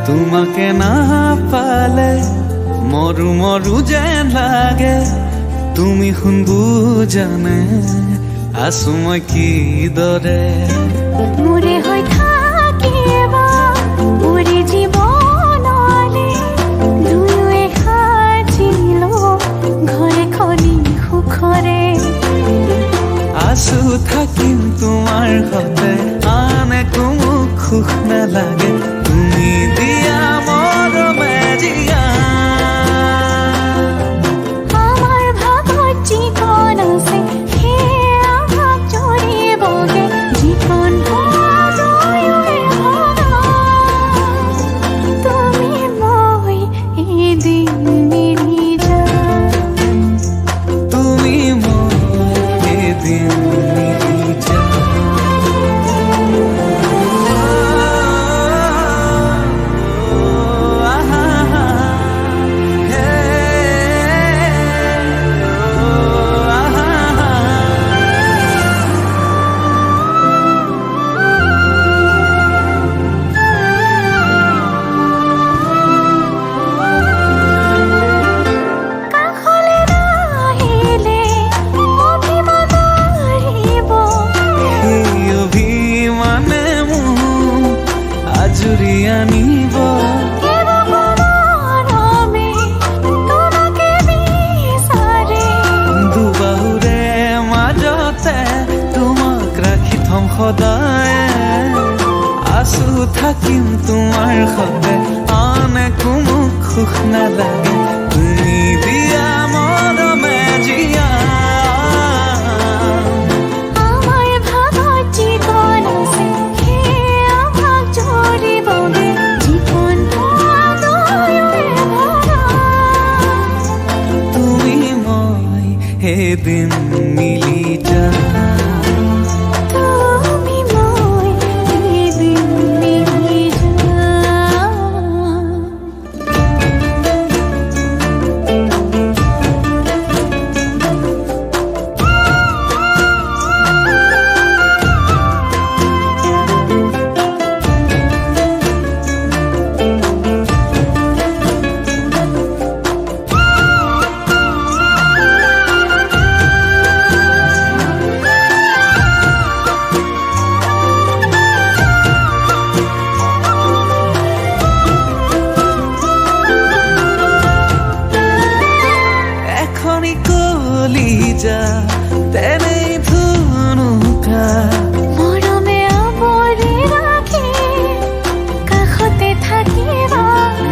তোমাকে না পালে মৰু মৰু যেন লাগে তুমি শুন বুজানে আছো মই কিদৰে মোৰে হৈ থাকিব মোৰে জীৱনলে দুয়োৱে সাজিলো ঘৰে খনি সুখৰে আছো থাকিম তোমাৰ সতে আন একো মোক সুখ নালাগে তুমি দিয়া মৰমে জিয়া আমাৰ ভাগত যিকণ আছে সেয়া ভাগ জৰিবগে যিকণ দুয়োৱে ভগা তুমি মই এদিন মিলি যাম তুমি মই এদিন মিলি যাম জুৰি আনিব দুবাহুৰে মাজতে তোমাক ৰাখি থম সদায় আছো থাকিম তোমাৰ সতে আন একো মোক সুখ নালাগে তুমি দিয়া মৰমে জিয়া এদিন মিলি যাম তুমি মই এদিন মিলি যাম যা তেনেই ধুনুকা মৰমে আৱৰি ৰাখি কাষতে থাকিবা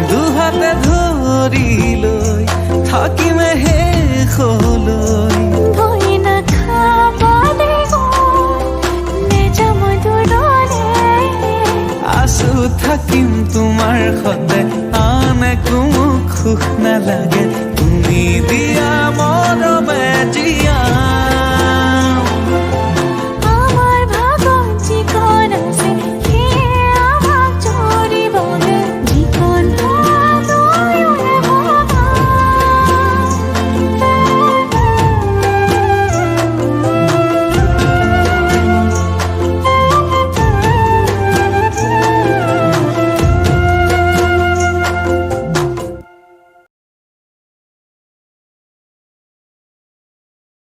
দুহাতে ধৰি লৈ থাকিমে শেষলৈ ভয় নাখাবালে নেযাম দূৰলৈ আছো থাকিম তোমাৰ সতে আন একো মোক সুখ নালাগে তুমি দিয়া মৰমে জিয়া